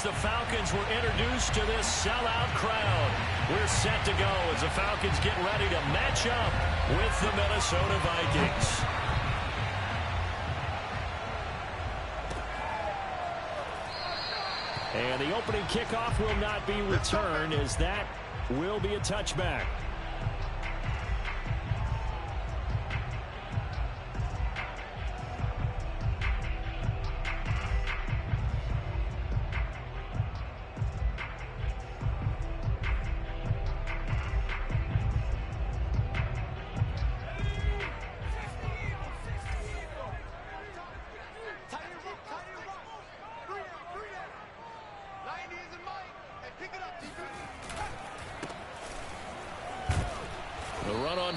the Falcons were introduced to this sellout crowd. We're set to go as the Falcons get ready to match up with the Minnesota Vikings. And the opening kickoff will not be returned, as that will be a touchback.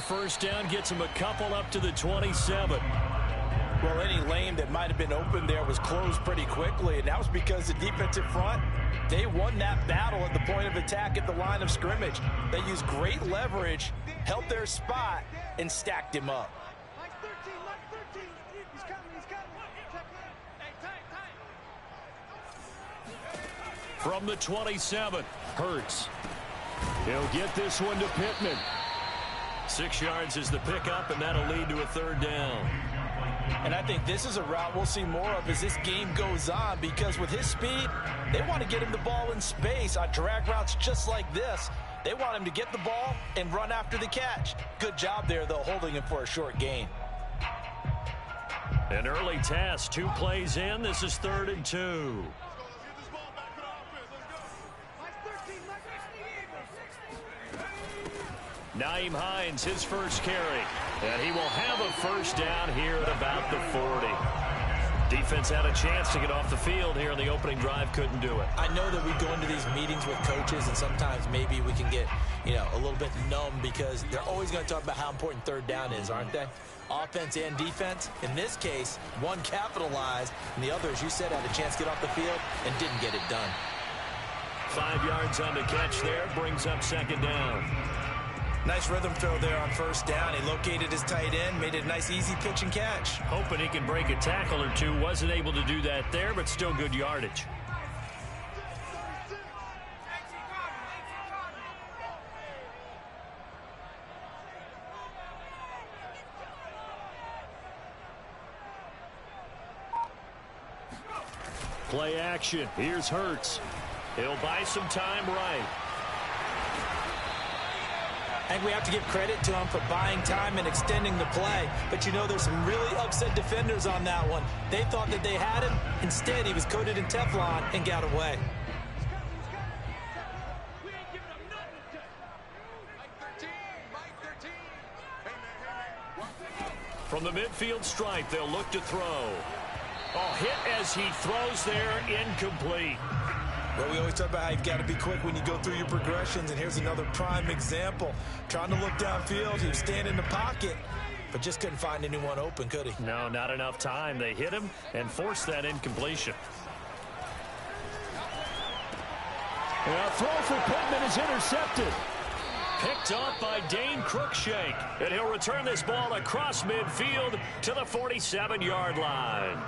First down gets him a couple up to the 27. Well, any lane that might have been open there was closed pretty quickly, and that was because the defensive front, they won that battle at the point of attack at the line of scrimmage. They used great leverage, held their spot, and stacked him up. From the 27, Hurts. He'll get this one to Pittman. 6 yards is the pickup, and that'll lead to a third down. And I think this is a route we'll see more of as this game goes on, because with his speed, they want to get him the ball in space on drag routes just like this. They want him to get the ball and run after the catch. Good job there, though, holding him for a short gain. An early task, 2 plays in. This is 3rd and 2. Nyheim Hines, his first carry. And he will have a first down here at about the 40. Defense had a chance to get off the field here in the opening drive, couldn't do it. I know that we go into these meetings with coaches, and sometimes maybe we can get, a little bit numb, because they're always going to talk about how important third down is, aren't they? Offense and defense. In this case, one capitalized, and the other, as you said, had a chance to get off the field and didn't get it done. 5 yards on the catch there, brings up 2nd down. Nice rhythm throw there on first down. He located his tight end, made it a nice easy pitch and catch. Hoping he can break a tackle or two. Wasn't able to do that there, but still good yardage. Play action. Here's Hurts. He'll buy some time right. I think we have to give credit to him for buying time and extending the play. But there's some really upset defenders on that one. They thought that they had him. Instead, he was coated in Teflon and got away. From the midfield stripe, they'll look to throw. Hit as he throws there, incomplete. Well, we always talk about how you've got to be quick when you go through your progressions, and here's another prime example. Trying to look downfield, he was standing in the pocket, but just couldn't find anyone open, could he? No, not enough time. They hit him and forced that incompletion. And a throw for Pittman is intercepted. Picked off by Dane Cruikshank, and he'll return this ball across midfield to the 47-yard line.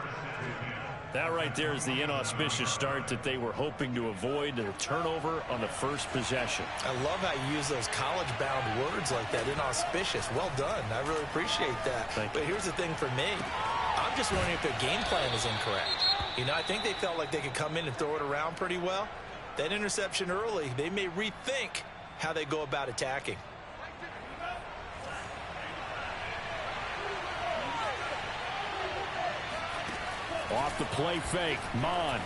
That right there is the inauspicious start that they were hoping to avoid, a turnover on the first possession. I love how you use those college-bound words like that, inauspicious. Well done. I really appreciate that. But here's the thing for me. I'm just wondering if their game plan is incorrect. I think they felt like they could come in and throw it around pretty well. That interception early, they may rethink how they go about attacking. Off the play fake, Mon.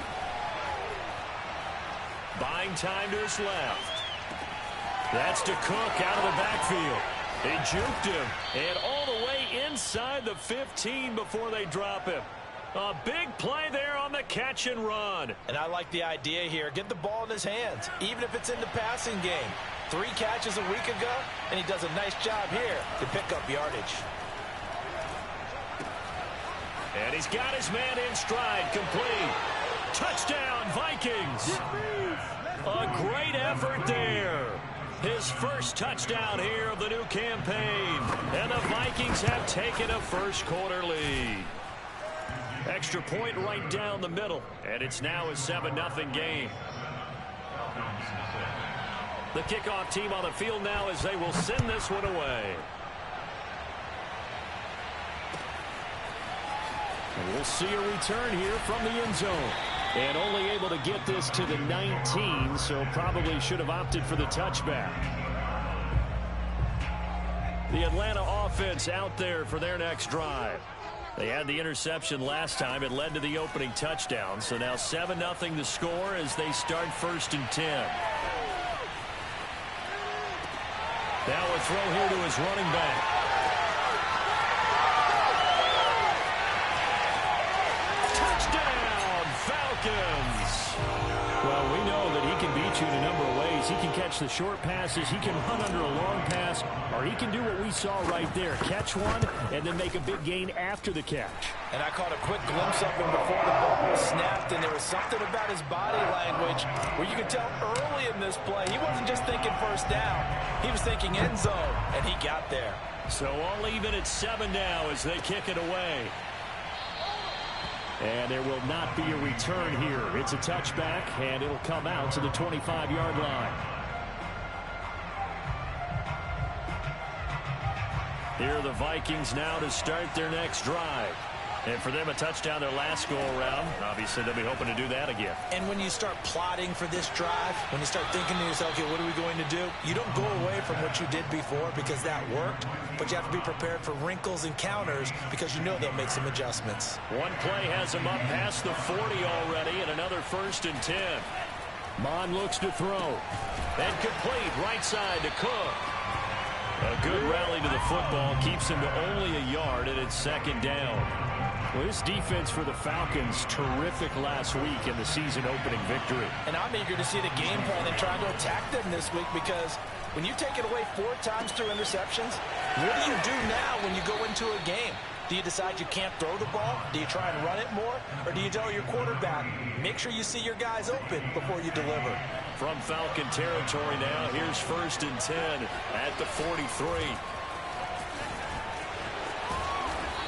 Buying time to his left. That's to Cook out of the backfield. He juked him, and all the way inside the 15 before they drop him. A big play there on the catch and run. And I like the idea here. Get the ball in his hands, even if it's in the passing game. 3 catches a week ago, and he does a nice job here to pick up yardage. And he's got his man in stride, complete. Touchdown, Vikings. A great effort there. His first touchdown here of the new campaign. And the Vikings have taken a first quarter lead. Extra point right down the middle. And it's now a 7-0 game. The kickoff team on the field now as they will send this one away. And we'll see a return here from the end zone. And only able to get this to the 19, so probably should have opted for the touchback. The Atlanta offense out there for their next drive. They had the interception last time. It led to the opening touchdown. So now 7-0 the score as they start 1st and 10. Now a throw here to his running back. Touchdown, Falcons! Well, we know that he can beat you in a number of ways. He can catch the short passes, he can run under a long pass, or he can do what we saw right there, catch one and then make a big gain after the catch. And I caught a quick glimpse of him before the ball was snapped, and there was something about his body language where you could tell early in this play he wasn't just thinking first down, he was thinking end zone, and he got there. So all even at 7 now as they kick it away. And there will not be a return here. It's a touchback, and it'll come out to the 25-yard line. Here are the Vikings now to start their next drive. And for them, a touchdown their last go-around. Obviously, they'll be hoping to do that again. And when you start plotting for this drive, when you start thinking to yourself, okay, what are we going to do? You don't go away from what you did before because that worked, but you have to be prepared for wrinkles and counters because you know they'll make some adjustments. One play has him up past the 40 already, and another 1st and 10. Mon looks to throw. And complete right side to Cook. A good rally to the football keeps him to only a yard, and it's 2nd down. Well, this defense for the Falcons, terrific last week in the season-opening victory. And I'm eager to see the game plan and try to attack them this week because when you take it away 4 times through interceptions, what do you do now when you go into a game? Do you decide you can't throw the ball? Do you try and run it more? Or do you tell your quarterback, make sure you see your guys open before you deliver? From Falcon territory now, here's 1st and 10 at the 43.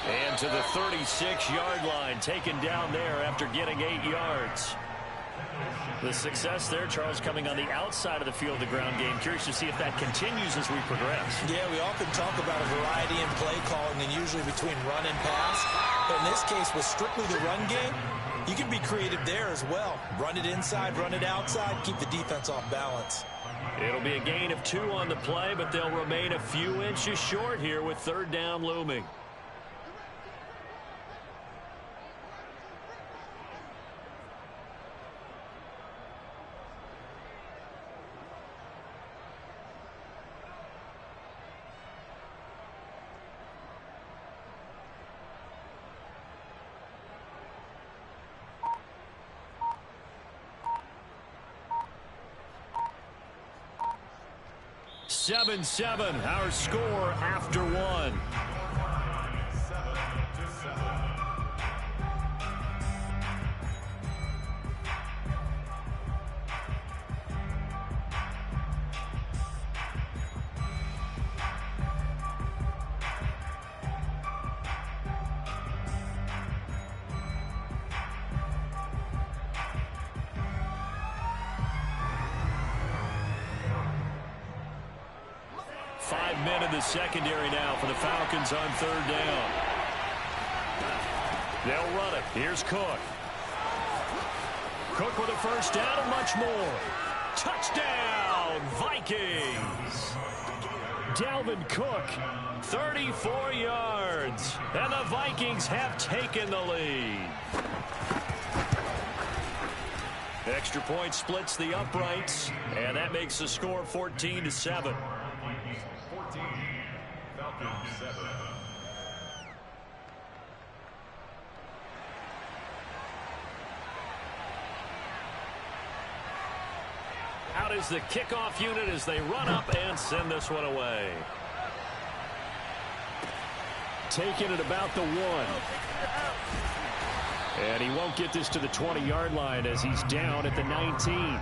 And to the 36-yard line, taken down there after getting 8 yards. The success there, Charles, coming on the outside of the field, the ground game. Curious to see if that continues as we progress. Yeah, we often talk about a variety in play calling and usually between run and pass. But in this case, with strictly the run game, you can be creative there as well. Run it inside, run it outside, keep the defense off balance. It'll be a gain of 2 on the play, but they'll remain a few inches short here with 3rd down looming. Seven, our score after 1. Men in the secondary now for the Falcons on 3rd down. They'll run it. Here's Cook. Cook with a 1st down and much more. Touchdown, Vikings. Dalvin Cook, 34 yards. And the Vikings have taken the lead. Extra point splits the uprights, and that makes the score 14-7. Out is the kickoff unit as they run up and send this one away. Taking it about the 1. And he won't get this to the 20-yard line as he's down at the 19.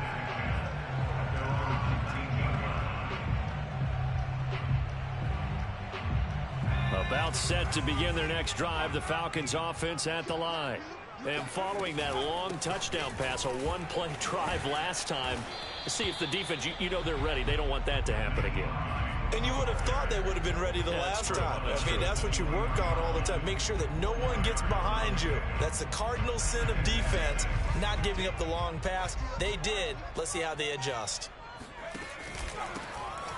About set to begin their next drive, the Falcons offense at the line. And following that long touchdown pass, a one-play drive last time, see if the defense, you know they're ready. They don't want that to happen again. And you would have thought they would have been ready the last time. I mean, that's what you work on all the time. Make sure that no one gets behind you. That's the cardinal sin of defense, not giving up the long pass. They did. Let's see how they adjust.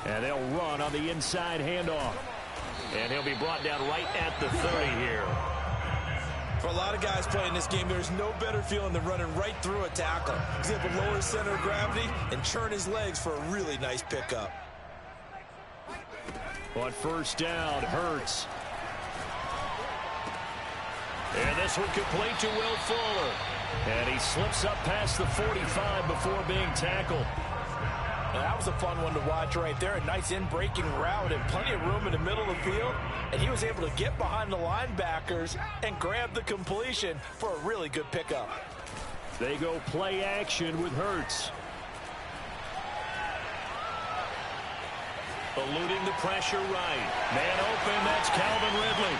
And they'll run on the inside handoff. And he'll be brought down right at the 30 here. For a lot of guys playing this game, there's no better feeling than running right through a tackle. He's able to lower his center of gravity and churn his legs for a really nice pickup. On first down, Hurts. And this one complete to Will Fuller. And he slips up past the 45 before being tackled. Now, that was a fun one to watch right there. A nice in-breaking route and plenty of room in the middle of the field. And he was able to get behind the linebackers and grab the completion for a really good pickup. They go play action with Hurts. Eluding the pressure right. Man open, that's Calvin Ridley.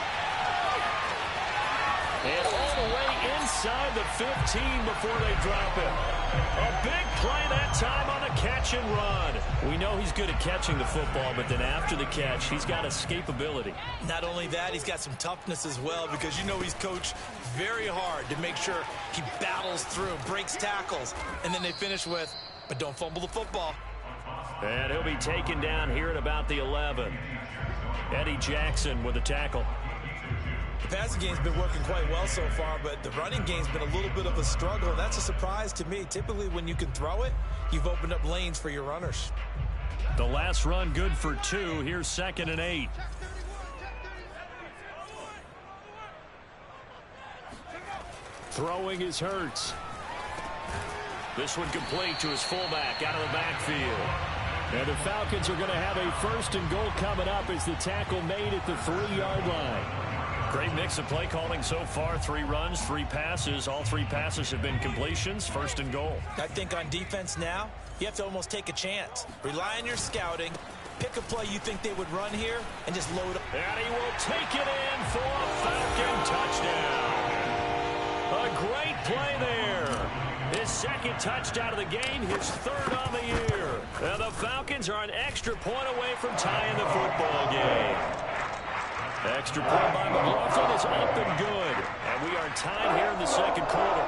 And all the way inside the 15 before they drop it. A big play that time on the catch and run. We know he's good at catching the football, but then after the catch, he's got escapability. Not only that, he's got some toughness as well, because you know he's coached very hard to make sure he battles through, breaks tackles, and then they finish with, but don't fumble the football. And he'll be taken down here at about the 11. Eddie Jackson with a tackle. The passing game's been working quite well so far, but the running game's been a little bit of a struggle, and that's a surprise to me. Typically, when you can throw it, you've opened up lanes for your runners. The last run good for 2. Here's 2nd and 8. Throwing is Hurts. This one complete to his fullback out of the backfield. And the Falcons are going to have a 1st and goal coming up as the tackle made at the 3-yard line. Great mix of play calling so far. 3 runs, 3 passes. All 3 passes have been completions. 1st and goal. I think on defense now, you have to almost take a chance. Rely on your scouting. Pick a play you think they would run here and just load up. And he will take it in for a Falcon touchdown. A great play there. His 2nd touchdown of the game, his 3rd on the year. And the Falcons are an extra point away from tying the football game. Extra point by McLaughlin is up and good. And we are tied here in the 2nd quarter.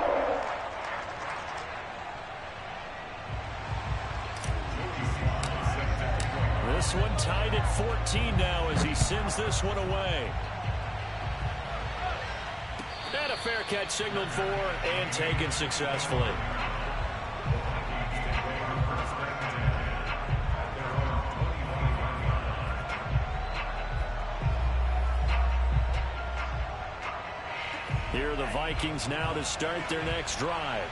This one tied at 14 now as he sends this one away. And a fair catch signaled for and taken successfully. Here are the Vikings now to start their next drive.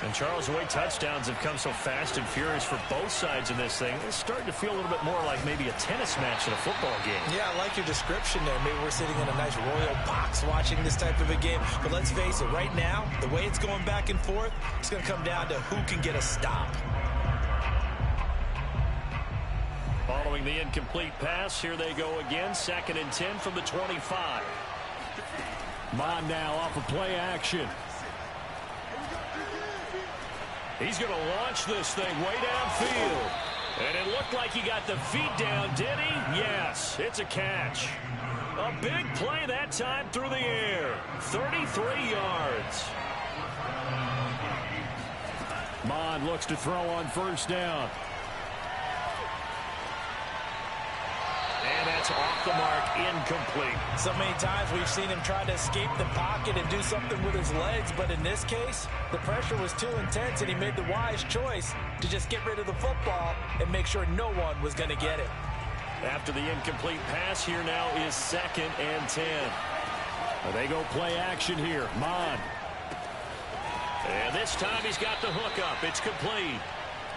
And Charles, the way touchdowns have come so fast and furious for both sides in this thing, it's starting to feel a little bit more like maybe a tennis match in a football game. Yeah, I like your description there. Maybe we're sitting in a nice royal box watching this type of a game. But let's face it, right now, the way it's going back and forth, it's going to come down to who can get a stop. Following the incomplete pass, here they go again. 2nd and 10 from the 25. Mon now off of play action. He's going to launch this thing way downfield. And it looked like he got the feet down, did he? Yes, it's a catch. A big play that time through the air. 33 yards. Mon looks to throw on 1st down. And that's off the mark, incomplete. So many times we've seen him try to escape the pocket and do something with his legs, but in this case, the pressure was too intense and he made the wise choice to just get rid of the football and make sure no one was going to get it. After the incomplete pass, here now is 2nd and 10. They go play action here. Mon. And this time he's got the hook up. It's complete.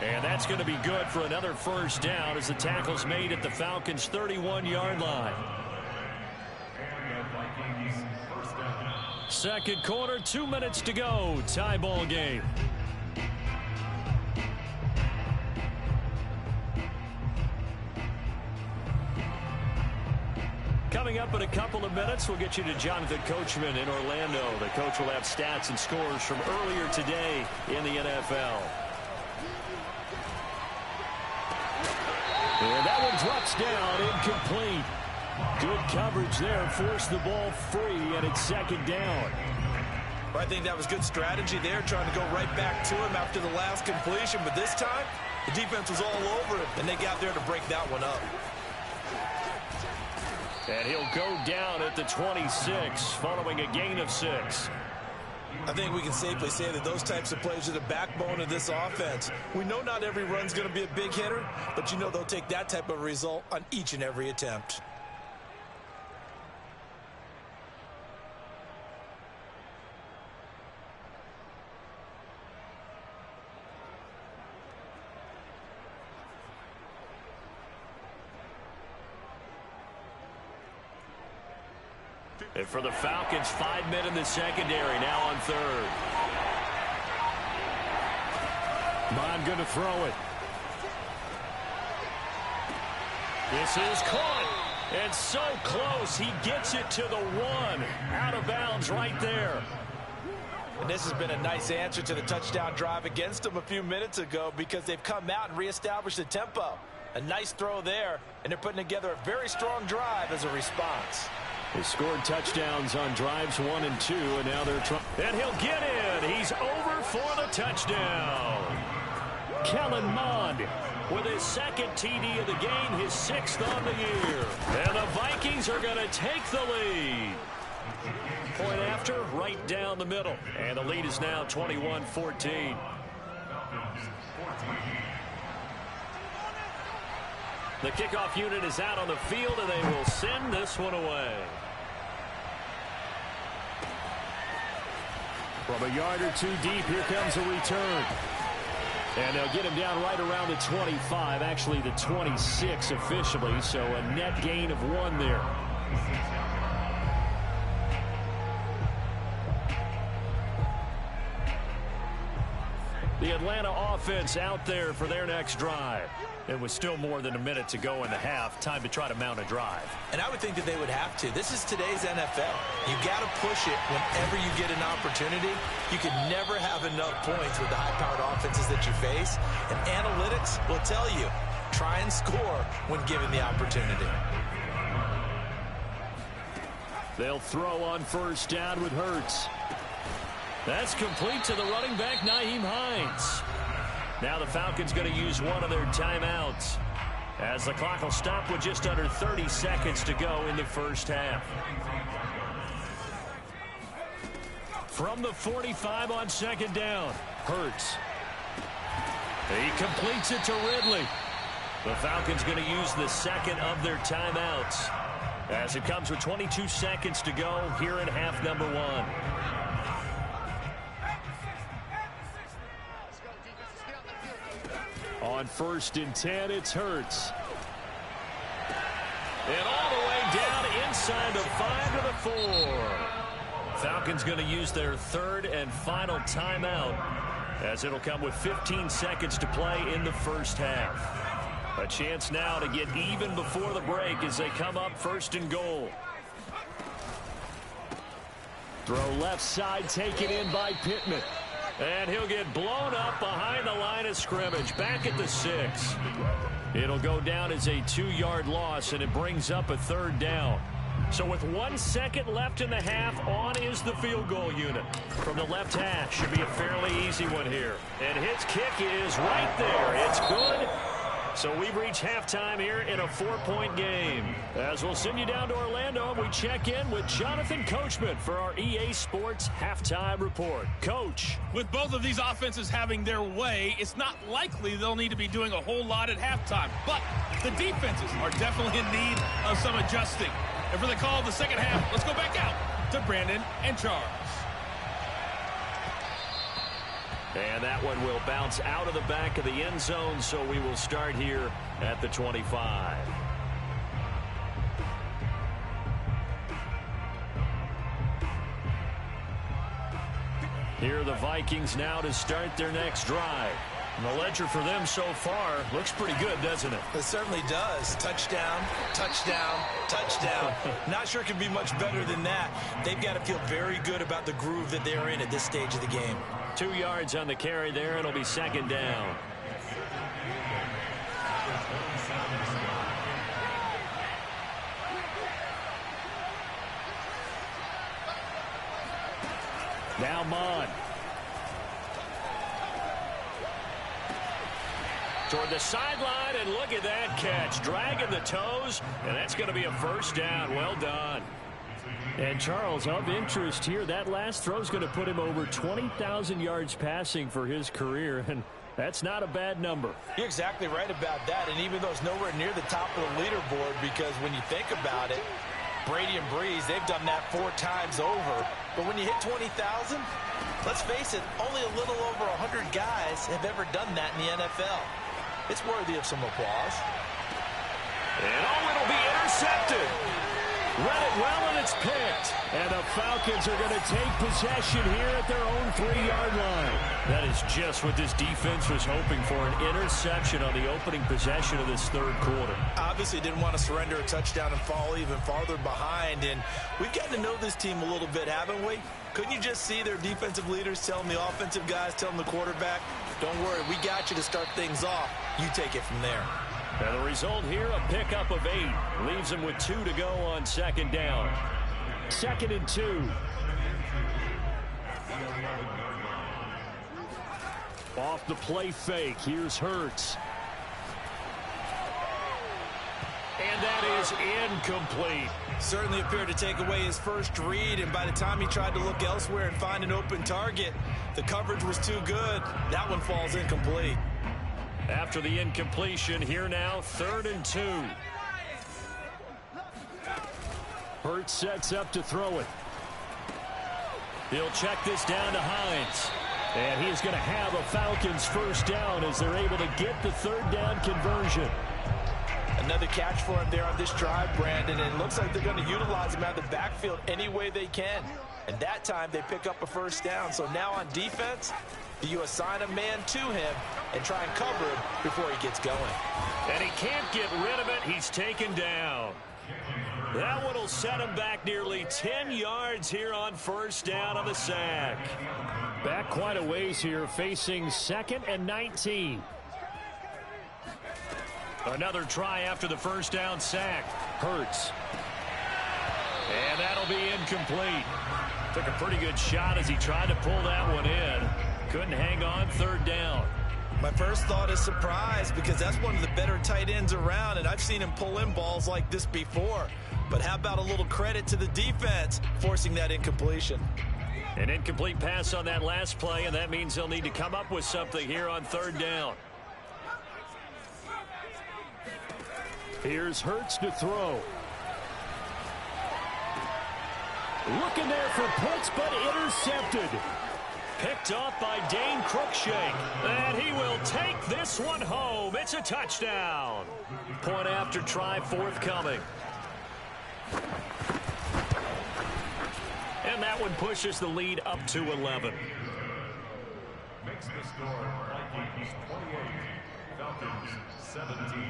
And that's going to be good for another 1st down as the tackle's made at the Falcons' 31-yard line. 2nd quarter, 2 minutes to go. Tie ball game. Coming up in a couple of minutes, we'll get you to Jonathan Coachman in Orlando. The coach will have stats and scores from earlier today in the NFL. And that one drops down, incomplete. Good coverage there, forced the ball free, and it's second down. I think that was good strategy there, trying to go right back to him after the last completion. But this time, the defense was all over him, and they got there to break that one up. And he'll go down at the 26, following a gain of 6. I think we can safely say that those types of plays are the backbone of this offense. We know not every run's going to be a big hitter, but you know they'll take that type of result on each and every attempt. And for the Falcons, 5 men in the secondary, now on third. Bond going to throw it. This is caught. And so close. He gets it to the 1. Out of bounds right there. And this has been a nice answer to the touchdown drive against them a few minutes ago, because they've come out and reestablished the tempo. A nice throw there, and they're putting together a very strong drive as a response. They scored touchdowns on drives 1 and 2, and now they're trying. And he'll get in. He's over for the touchdown. Kellen Mond with his second TD of the game, his 6th on the year. And the Vikings are going to take the lead. Point after, right down the middle. And the lead is now 21-14. The kickoff unit is out on the field, and they will send this one away. From a yard or 2 deep, here comes a return. And they'll get him down right around the 25, actually the 26 officially, so a net gain of 1 there. The Atlanta offense out there for their next drive. It was still more than a minute to go in the half. Time to try to mount a drive. And I would think that they would have to. This is today's NFL. You got to push it whenever you get an opportunity. You can never have enough points with the high-powered offenses that you face. And analytics will tell you, try and score when given the opportunity. They'll throw on first down with Hurts. That's complete to the running back, Nyheim Hines. Now the Falcons going to use one of their timeouts, as the clock will stop with just under 30 seconds to go in the first half. From the 45 on second down, Hurts. He completes it to Ridley. The Falcons going to use the second of their timeouts, as it comes with 22 seconds to go here in half number 1. On first and 10, it's Hurts. And all the way down inside the 5 to the 4. Falcons going to use their third and final timeout, as it'll come with 15 seconds to play in the first half. A chance now to get even before the break as they come up first and goal. Throw left side, taken in by Pittman. And he'll get blown up behind the line of scrimmage, back at the 6. It'll go down as a 2-yard loss, and it brings up a third down. So with 1 second left in the half, on is the field goal unit. From the left hash, should be a fairly easy one here. And his kick is right there. It's good. So we've reached halftime here in a 4-point game. As we'll send you down to Orlando, we check in with Jonathan Coachman for our EA Sports Halftime Report. Coach. With both of these offenses having their way, it's not likely they'll need to be doing a whole lot at halftime. But the defenses are definitely in need of some adjusting. And for the call of the second half, let's go back out to Brandon and Charles. And that one will bounce out of the back of the end zone, so we will start here at the 25. Here are the Vikings now to start their next drive. And the ledger for them so far looks pretty good, doesn't it? It certainly does. Touchdown, touchdown, touchdown. Not sure it can be much better than that. They've got to feel very good about the groove that they're in at this stage of the game. 2 yards on the carry there. It'll be second down. Now Mond. Toward the sideline, and look at that catch. Dragging the toes, and that's going to be a first down. Well done. And Charles, of interest here, that last throw is going to put him over 20,000 yards passing for his career, and that's not a bad number. You're exactly right about that, and even though it's nowhere near the top of the leaderboard, because when you think about it, Brady and Breeze, they've done that 4 times over. But when you hit 20,000, let's face it, only a little over 100 guys have ever done that in the NFL. It's worthy of some applause. And it'll be intercepted. Read it well, and it's picked. And the Falcons are going to take possession here at their own 3-yard line. That is just what this defense was hoping for, an interception on the opening possession of this third quarter. Obviously didn't want to surrender a touchdown and fall even farther behind. And we've gotten to know this team a little bit, haven't we? Couldn't you just see their defensive leaders telling the offensive guys, telling the quarterback, don't worry, we got you to start things off. You take it from there. And the result here, a pickup of 8. Leaves them with 2 to go on second down. 2nd and 2. Off the play fake. Here's Hurts. And that is incomplete. Certainly appeared to take away his first read, and by the time he tried to look elsewhere and find an open target, the coverage was too good. That one falls incomplete. After the incompletion, here now, 3rd and 2. Hurts sets up to throw it. He'll check this down to Hines. And he's going to have a Falcons first down as they're able to get the 3rd down conversion. Another catch for him there on this drive, Brandon, and it looks like they're going to utilize him out of the backfield any way they can. And that time they pick up a first down. So now on defense, you assign a man to him and try and cover him before he gets going. And he can't get rid of it. He's taken down. That one will set him back nearly 10 yards here on first down on the sack. Back quite a ways here, facing 2nd and 19. Another try after the first down sack. Hurts. And that'll be incomplete. Took a pretty good shot as he tried to pull that one in. Couldn't hang on, 3rd down. My first thought is surprise, because that's one of the better tight ends around, and I've seen him pull in balls like this before. But how about a little credit to the defense forcing that incompletion? An incomplete pass on that last play, and that means they'll need to come up with something here on 3rd down. Here's Hurts to throw. Looking there for Pitts, but intercepted. Picked off by Dane Cruikshank. And he will take this one home. It's a touchdown. Point after try forthcoming. And that one pushes the lead up to 11. Makes the score Vikings 28, Falcons 17.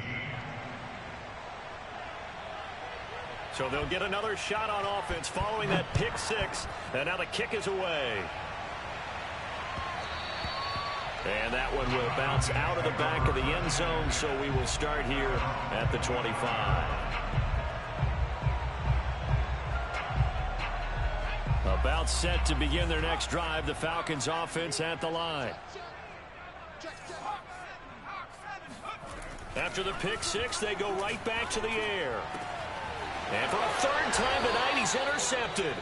So they'll get another shot on offense following that pick 6. And now the kick is away. And that one will bounce out of the back of the end zone, so we will start here at the 25. About set to begin their next drive, the Falcons offense at the line. After the pick 6, they go right back to the air. And for a 3rd time tonight, he's intercepted.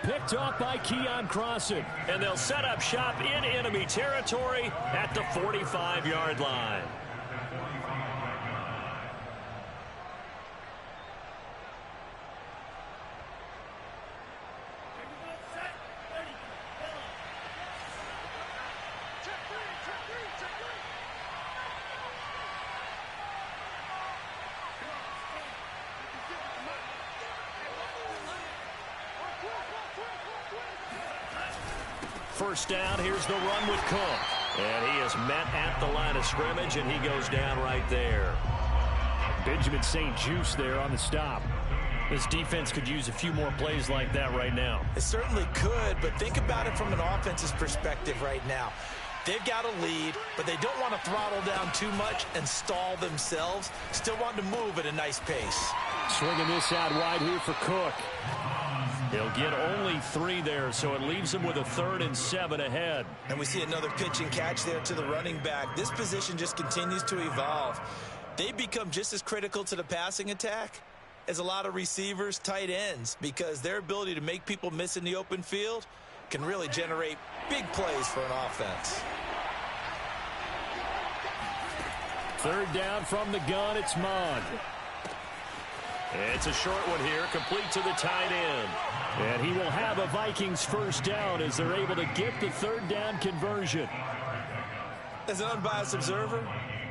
Picked off by Keon Crossan. And they'll set up shop in enemy territory at the 45-yard line. First down, here's the run with Cook. And he is met at the line of scrimmage, and he goes down right there. Benjamin St-Juste there on the stop. This defense could use a few more plays like that right now. It certainly could, but think about it from an offense's perspective right now. They've got a lead, but they don't want to throttle down too much and stall themselves. Still want to move at a nice pace. Swinging this out wide here for Cook. He'll get only 3 there, so it leaves him with a 3rd and 7 ahead. And we see another pitch and catch there to the running back. This position just continues to evolve. They become just as critical to the passing attack as a lot of receivers, tight ends, because their ability to make people miss in the open field can really generate big plays for an offense. 3rd down from the gun, it's Mond. It's a short one here, complete to the tight end. And he will have a Vikings 1st down as they're able to get the 3rd down conversion. As an unbiased observer,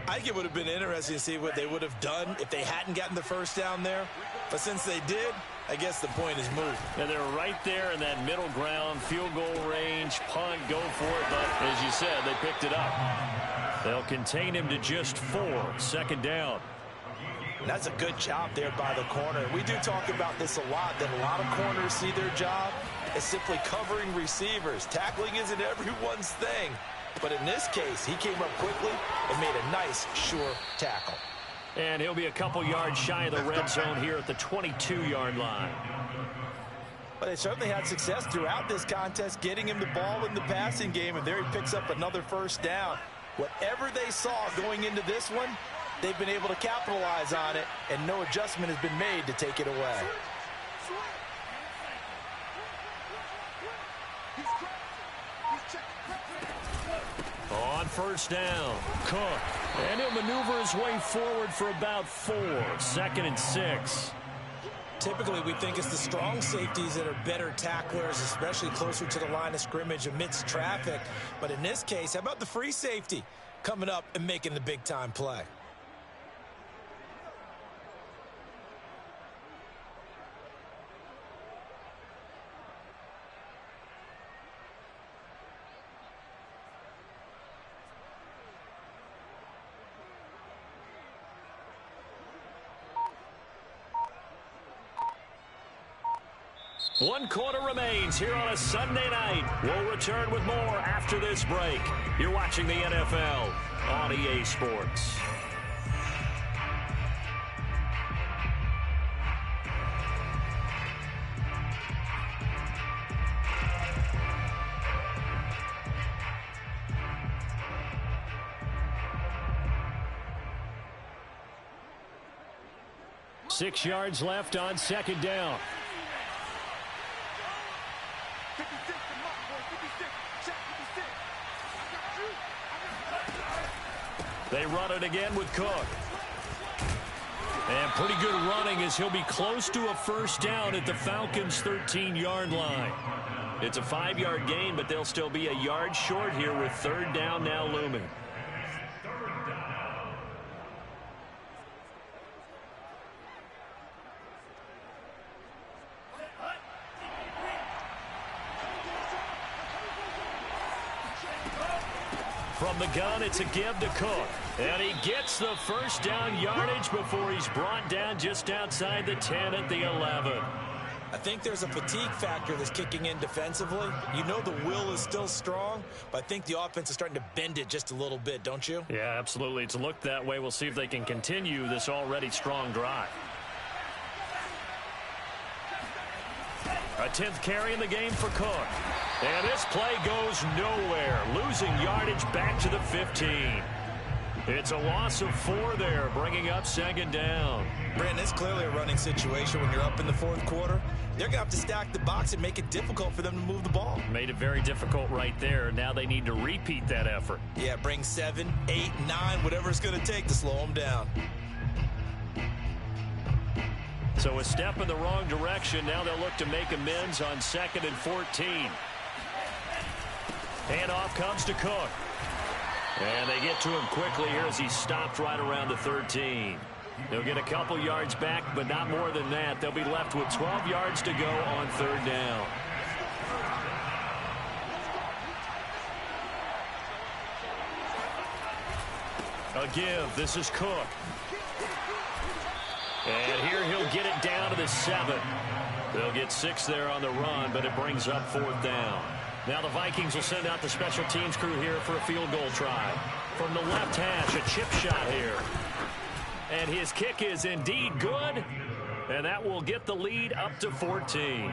I think it would have been interesting to see what they would have done if they hadn't gotten the 1st down there. But since they did, I guess the point is moved. And they're right there in that middle ground, field goal range, punt, go for it. But as you said, they picked it up. They'll contain him to just 4, 2nd down. And that's a good job there by the corner. We do talk about this a lot, that a lot of corners see their job as simply covering receivers. Tackling isn't everyone's thing. But in this case, he came up quickly and made a nice, sure tackle. And he'll be a couple yards shy of the red zone here at the 22-yard line. But they certainly had success throughout this contest, getting him the ball in the passing game, and there he picks up another 1st down. Whatever they saw going into this one, they've been able to capitalize on it, and no adjustment has been made to take it away. On 1st down, Cook. And he'll maneuver his way forward for about 4, 2nd and 6. Typically, we think it's the strong safeties that are better tacklers, especially closer to the line of scrimmage amidst traffic. But in this case, how about the free safety coming up and making the big-time play? One quarter remains here on a Sunday night. We'll return with more after this break. You're watching the NFL on EA Sports. Six yards left on 2nd down. They run it again with Cook. And pretty good running as he'll be close to a 1st down at the Falcons' 13-yard line. It's a 5-yard gain, but they'll still be a yard short here with 3rd down now looming. From the gun, it's a give to Cook. And he gets the 1st down yardage before he's brought down just outside the 10 at the 11. I think there's a fatigue factor that's kicking in defensively. You know the will is still strong, but I think the offense is starting to bend it just a little bit, don't you? Yeah, absolutely. It's looked that way. We'll see if they can continue this already strong drive. A 10th carry in the game for Cook. And this play goes nowhere, losing yardage back to the 15. It's a loss of 4 there, bringing up 2nd down. Brandon, it's clearly a running situation when you're up in the 4th quarter. They're going to have to stack the box and make it difficult for them to move the ball. Made it very difficult right there. Now they need to repeat that effort. Yeah, bring 7, 8, 9, whatever it's going to take to slow them down. So a step in the wrong direction. Now they'll look to make amends on 2nd and 14. Handoff comes to Cook. And they get to him quickly here as he stopped right around the 13. They'll get a couple yards back, but not more than that. They'll be left with 12 yards to go on 3rd down. A give. This is Cook. And here he'll get it down to the 7. They'll get 6 there on the run, but it brings up 4th down. Now the Vikings will send out the special teams crew here for a field goal try. From the left hash, a chip shot here. And his kick is indeed good. And that will get the lead up to 14.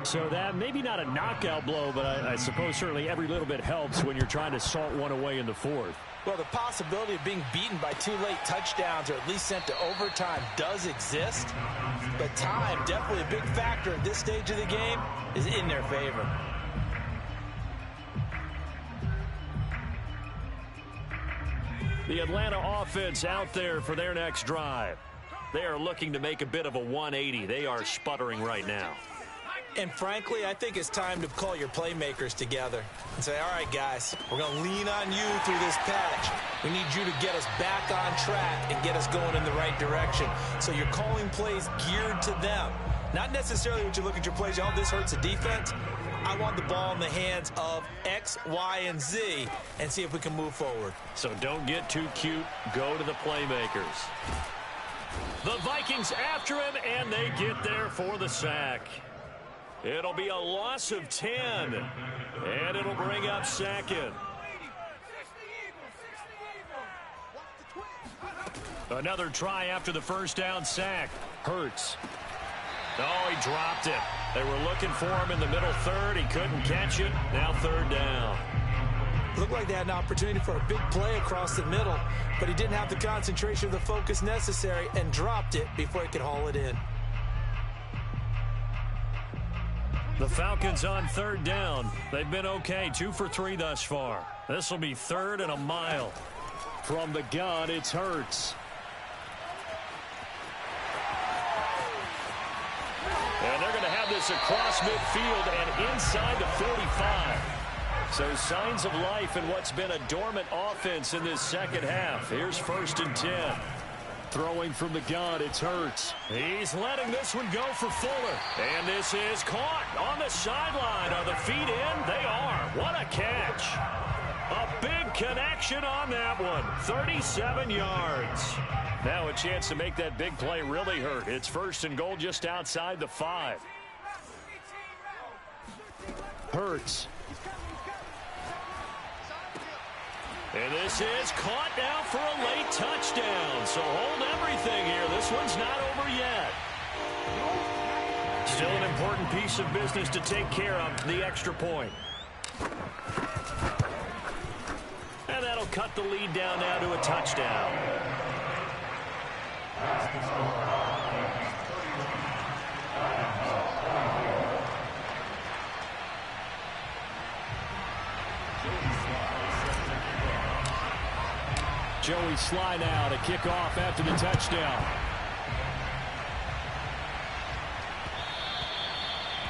So that maybe not a knockout blow, but I suppose certainly every little bit helps when you're trying to salt one away in the 4th. Well, the possibility of being beaten by 2 late touchdowns or at least sent to overtime does exist. But time, definitely a big factor at this stage of the game, is in their favor. The Atlanta offense out there for their next drive. They are looking to make a bit of a 180. They are sputtering right now. And frankly, I think it's time to call your playmakers together and say, all right, guys, we're going to lean on you through this patch. We need you to get us back on track and get us going in the right direction. So you're calling plays geared to them. Not necessarily when you look at your plays, oh, this hurts the defense. I want the ball in the hands of X, Y, and Z and see if we can move forward. So don't get too cute. Go to the playmakers. The Vikings after him, and they get there for the sack. It'll be a loss of 10, and it'll bring up 2nd. Another try after the first down sack. Hurts. Oh, he dropped it. They were looking for him in the middle 3rd. He couldn't catch it. Now 3rd down. Looked like they had an opportunity for a big play across the middle, but he didn't have the concentration or the focus necessary and dropped it before he could haul it in. The Falcons on 3rd down. They've been okay, 2 for 3 thus far. This will be 3rd and a mile. From the gun, it's Hurts. And they're going to have this across midfield and inside the 45. So signs of life in what's been a dormant offense in this second half. Here's 1st and 10. Throwing from the gun, it's Hurts. He's letting this one go for Fuller. And this is caught on the sideline. Are the feet in? They are. What a catch. A big connection on that one. 37 yards. Now a chance to make that big play really hurt. It's 1st and goal just outside the 5. Hurts. And this is caught now for a late touchdown. So hold everything here. This one's not over yet. Still an important piece of business to take care of, the extra point. And that'll cut the lead down now to a touchdown. Joey Sly now to kick off after the touchdown.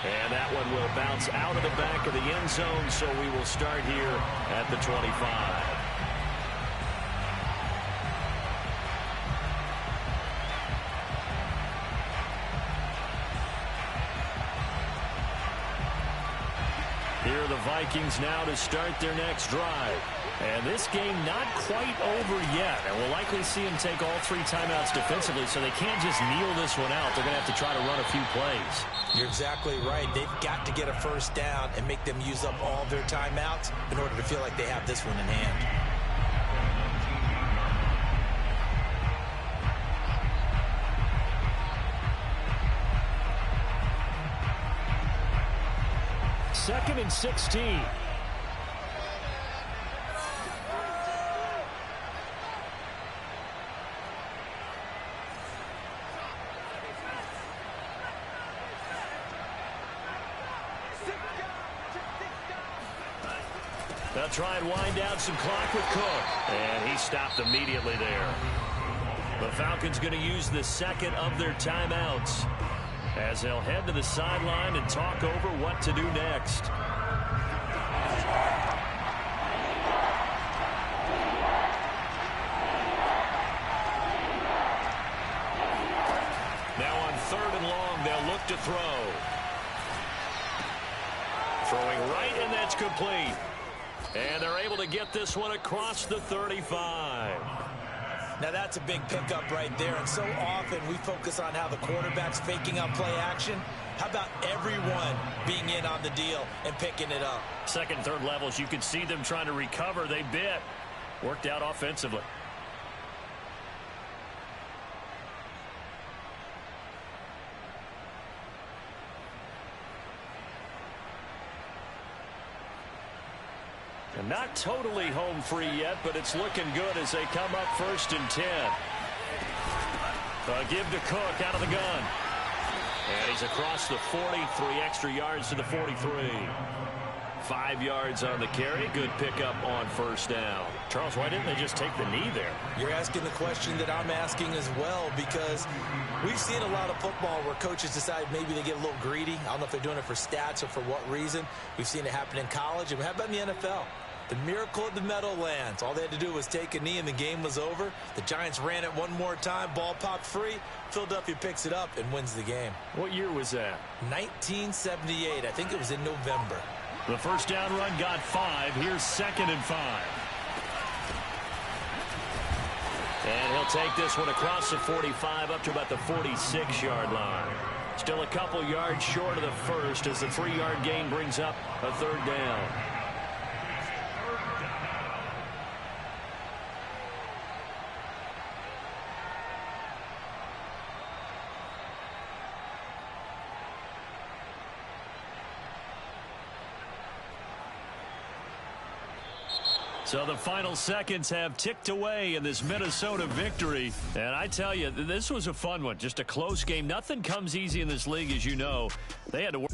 And that one will bounce out of the back of the end zone, so we will start here at the 25. Here are the Vikings now to start their next drive. And this game not quite over yet. And we'll likely see them take all 3 timeouts defensively, so they can't just kneel this one out. They're going to have to try to run a few plays. You're exactly right. They've got to get a 1st down and make them use up all their timeouts in order to feel like they have this one in hand. Second and 16. They'll try and wind down some clock with Cook. And he stopped immediately there. The Falcons going to use the 2nd of their timeouts as they'll head to the sideline and talk over what to do next. Now on 3rd and long, they'll look to throw. Throwing right, and that's complete. And they're able to get this one across the 35. Now that's a big pickup right there, and so often we focus on how the quarterback's faking out play action. How about everyone being in on the deal and picking it up? Second, third levels, you can see them trying to recover. They bit. Worked out offensively. And not totally home free yet, but it's looking good as they come up 1st and 10. Give to Cook out of the gun. And he's across the 40, 3 extra yards to the 43. 5 yards on the carry. Good pickup on 1st down. Charles, why didn't they just take the knee there? You're asking the question that I'm asking as well, because we've seen a lot of football where coaches decide maybe they get a little greedy. I don't know if they're doing it for stats or for what reason. We've seen it happen in college. And how about in the NFL? The miracle of the Meadowlands. All they had to do was take a knee and the game was over. The Giants ran it one more time. Ball popped free. Philadelphia picks it up and wins the game. What year was that? 1978. I think it was in November. The 1st down run got 5. Here's 2nd and 5. And he'll take this one across the 45 up to about the 46-yard line. Still a couple yards short of the first as the 3-yard gain brings up a 3rd down. So the final seconds have ticked away in this Minnesota victory. And I tell you, this was a fun one. Just a close game. Nothing comes easy in this league, as you know. They had to work.